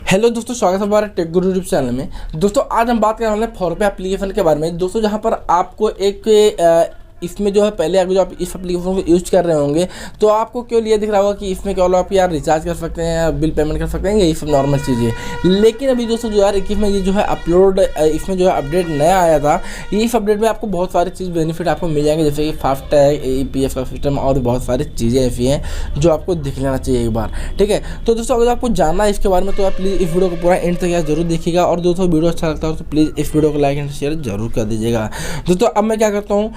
Hello दोस्तों, स्वागत है हमारे टेक गुरु यूट्यूब चैनल में। दोस्तों आज हम बात करने वाले हैं फोरपे एप्लीकेशन के बारे में। दोस्तों जहां पर आपको इसमें जो है पहले अगर जो आप इस एप्लीकेशन को यूज कर रहे होंगे तो आपको क्यों लिए दिख रहा होगा कि इसमें केवल आप यार रिचार्ज कर सकते हैं, बिल पेमेंट कर सकते हैं, यही सब नॉर्मल चीज़ें। लेकिन अभी दोस्तों जो यार इसमें ये जो है इसमें जो है अपडेट नया आया था। ये इस अपडेट में आपको बहुत सारी चीज़ बेनिफिट आपको मिल जाएंगे, जैसे कि फास्ट टैग, AEPS का सिस्टम और बहुत सारी चीज़ें ऐसी हैं जो आपको दिख लेना चाहिए एक बार। ठीक है, तो दोस्तों अगर आपको जानना है इसके बारे में तो आप प्लीज़ इस वीडियो को पूरा एंड तक जरूर देखिएगा। और दोस्तों वीडियो अच्छा लगता है तो प्लीज़ इस वीडियो को लाइक एंड शेयर जरूर कर दीजिएगा। दोस्तों अब मैं क्या करता हूँ,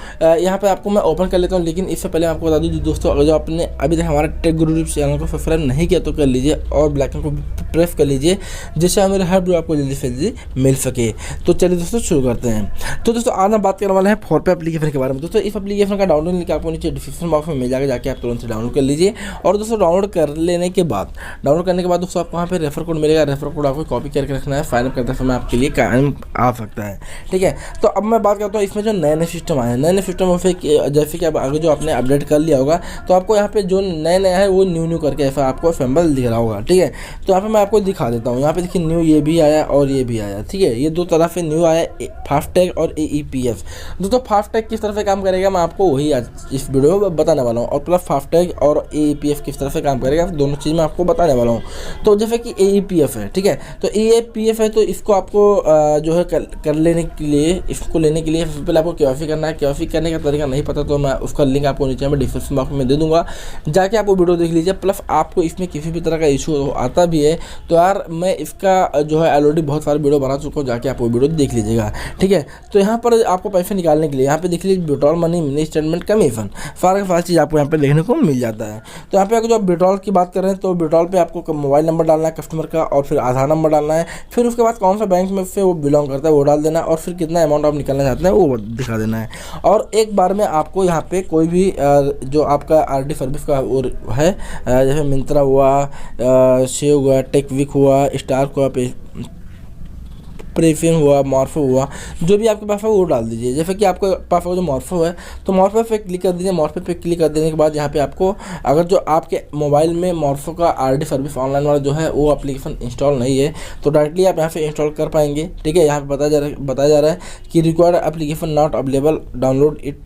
यहाँ पे आपको मैं ओपन कर लेता हूँ। लेकिन इससे पहले आपको बता दूँ दोस्तों, अगर जो आपने अभी तक हमारे टेक गुरु यूट्यूब चैनल को सब्सक्राइब नहीं किया तो कर लीजिए और बेल आइकन को प्रेस कर लीजिए, जिससे हमारे हर वीडियो आपको जल्दी से जल्दी मिल सके। तो चलिए दोस्तों शुरू करते हैं। तो दोस्तों आज हम बात करने वाले हैं फोरपे एप्लीकेशन के बारे में। दोस्तों इस एप्लीकेशन का डाउनलोड लिंक आपको नीचे डिस्क्रिप्शन बॉक्स में मिल जाएगा, जाके आप तुरंत से डाउनलोड कर लीजिए। और दोस्तों डाउनलोड करने के बाद दोस्तों आपको वहाँ पे रेफर कोड मिलेगा। रेफर कोड आपको कॉपी करके रखना है, फाइनअप करते समय आपके लिए काम आ सकता है। ठीक है, तो अब मैं बात करता हूँ इसमें जो नए नए सिस्टम आए हैं। नए नए सिस्टम जैसे कि अब आगे जो आपने अपडेट कर लिया होगा तो आपको यहाँ पे जो नए नया है वो न्यू करके ऐसा आपको सिंबल दिख रहा होगा। ठीक है, तो यहाँ पे मैं आपको दिखा देता हूँ। यहाँ पे देखिए न्यू ये भी आया और ये भी आया। ठीक है, ये दो तरह से न्यू आया, फास्ट टैग और AEPS। दोस्तों फास्ट टैग किस तरह से काम करेगा मैं आपको वही आज इस वीडियो में बताने वाला हूँ, और प्लस फास्ट टैग और AEPS किस तरह से काम करेगा दोनों चीज़ मैं आपको बताने वाला हूँ। तो जैसे कि AEPS है, ठीक है, तो AEPS है तो इसको आपको जो है कर लेने के लिए, इसको लेने के लिए सबसे पहले आपको KYC करना है। KYC करने का तरीका नहीं पता तो मैं उसका लिंक आपको नीचे में डिस्क्रिप्शन बॉक्स में दे दूंगा, जाके आप वो वीडियो देख लीजिए। प्लस आपको इसमें किसी भी तरह का इशू आता भी है तो यार मैं इसका जो है ऑलरेडी बहुत सारे वीडियो बना चुका हूँ, जाके आप वो वीडियो देख लीजिएगा। ठीक है, तो यहाँ पर आपको पैसे निकालने के लिए यहाँ पे देख लीजिए withdrawal money, mini statement, commission, सारा चीज़ आपको यहाँ पे देखने को मिल जाता है। तो यहाँ पे अगर जो आप विड्रॉल की बात कर रहे हैं तो विड्रॉल पे आपको मोबाइल नंबर डालना है कस्टमर का, और फिर आधार नंबर डालना है, फिर उसके बाद कौन सा बैंक में से वो बिलोंग करता है वो डाल देना है, और फिर कितना अमाउंट आप निकालना चाहते हैं वो दिखा देना है। और एक बार में आपको यहाँ पे कोई भी जो आपका RD सर्विस का है, जैसे मिंत्रा हुआ, सेव हुआ, टेकविक हुआ, स्टार हुआ, प्रेफिन हुआ, मॉर्फो हुआ, जो भी आपके पास है वो डाल दीजिए। जैसे कि आपके पास जो मॉर्फो है तो मॉर्फो पे क्लिक कर दीजिए। मॉर्फो पे क्लिक कर देने के बाद यहाँ पे आपको अगर जो आपके मोबाइल में मॉर्फो का RD सर्विस ऑनलाइन वाला जो है वो एप्लीकेशन इंस्टॉल नहीं है तो डायरेक्टली आप यहाँ से इंस्टॉल कर पाएंगे। ठीक है, यहाँ पे बताया जा रहा है कि required application not available, download it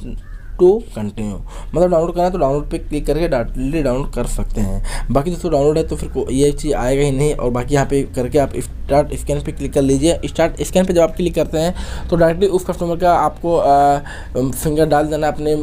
to continue, मतलब डाउनलोड करना है तो डाउनलोड पे क्लिक करके डायरेक्टली डाउनलोड कर सकते हैं। बाकी दोस्तों डाउनलोड है तो फिर ये चीज़ आएगा ही नहीं। और बाकी यहाँ पे करके आप स्टार्ट स्कैन पे क्लिक कर लीजिए। स्टार्ट स्कैन पे जब आप क्लिक करते हैं तो डायरेक्टली उस कस्टमर का आपको फिंगर डाल देना, अपने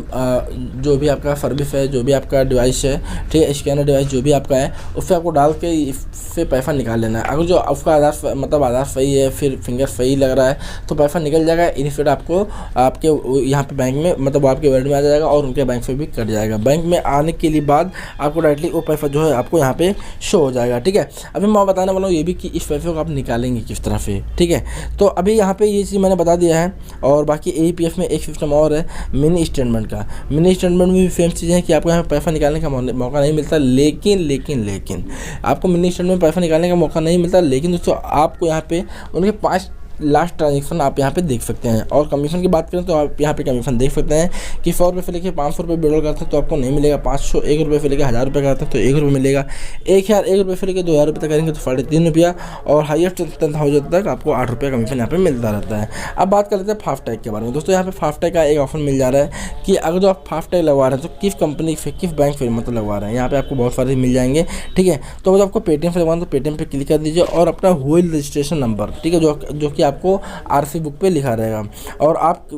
जो भी आपका सर्विस है, जो भी आपका डिवाइस है, ठीक है, स्कैनर डिवाइस जो भी आपका है उस पर आपको डाल के इससे पैसा निकाल लेना है। अगर जो उसका आधार सही है, फिर फिंगर सही लग रहा है तो पैसा निकल जाएगा। इनिशिएट आपको आपके यहाँ पे बैंक में, मतलब आपके में आ जाएगा और उनके बैंक से भी कट जाएगा। बैंक में आने के लिए बाद आपको डायरेक्टली वो पैसा जो है आपको यहाँ पे शो हो जाएगा। ठीक है, अभी मैं बताने वाला हूँ ये भी कि इस पैसे को आप निकालेंगे किस तरह से। ठीक है, तो अभी यहाँ पे ये चीज़ मैंने बता दिया है। और बाकी AEPS में एक सिस्टम और है मिनी स्टेटमेंट का। मिनी स्टेटमेंट में भी सेम चीज़ें हैं कि आपको यहाँ पैसा निकालने का मौका नहीं मिलता, लेकिन आपको मिनी स्टेटमेंट में पैसा निकालने का मौका नहीं मिलता। लेकिन दोस्तों आपको यहाँ पे उनके 5 लास्ट ट्रांजेक्शन आप यहाँ पे देख सकते हैं। और कमीशन की बात करें तो आप यहाँ पे कमीशन देख सकते हैं कि 100 रुपये से लेकर 500 रुपये विड्रॉल करते हैं तो आपको नहीं मिलेगा। 501 रुपये से लेकर 1000 रुपये करते हैं तो 1 रुपये मिलेगा। 1001 रुपये से लेकर 2000 रुपये तक करेंगे तो 3.5 रुपया, और हाईएस्ट 10,000 तक आपको 8 रुपये कमीशन यहाँ पे मिलता रहता है। अब बात कर लेते हैं फास्ट टैग के बारे में। दोस्तों यहाँ पे फास्ट टैग का एक ऑप्शन मिल जा रहा है कि अगर जो आप फास्ट टैग लगवा रहे हैं तो किस कंपनी से, किस बैंक से मतलब लगवा रहे हैं, यहाँ पे आपको बहुत सारे मिल जाएंगे। ठीक है, तो अगर आपको पेटीएम से लगवाना तो पेटीएम पे क्लिक कर दीजिए और अपना व्हील रजिस्ट्रेशन नंबर, ठीक है, जो कि आपको RC बुक पे लिखा रहेगा, और आप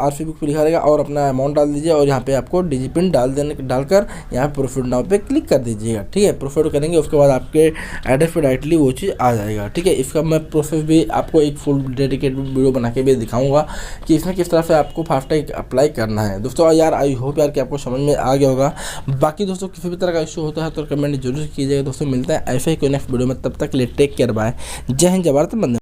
RC बुक पे लिखा रहेगा, और अपना अमाउंट डाल दीजिए और यहाँ पे आपको डिजिट पिन डालकर यहाँ पे प्रोफिट नाउ पे क्लिक कर दीजिएगा। ठीक है, प्रोफिट करेंगे उसके बाद आपके एड्रेस पे डायरेक्टली वो चीज़ आ जाएगा। ठीक है, इसका मैं प्रोसेस भी आपको एक फुल डेडिकेटेड वीडियो बना के भी दिखाऊंगा कि इसमें किस तरह से आपको फास्टैग अप्लाई करना है। दोस्तों यार आई होप यार कि आपको समझ में आ गया होगा। बाकी दोस्तों किसी भी तरह का इशू होता है तो कमेंट जरूर कीजिएगा। दोस्तों मिलता है ऐसे ही कोई नेक्स्ट वीडियो में, तब तक ले टेक केयर, बाय, जय हिंद, जय भारत, वंदे।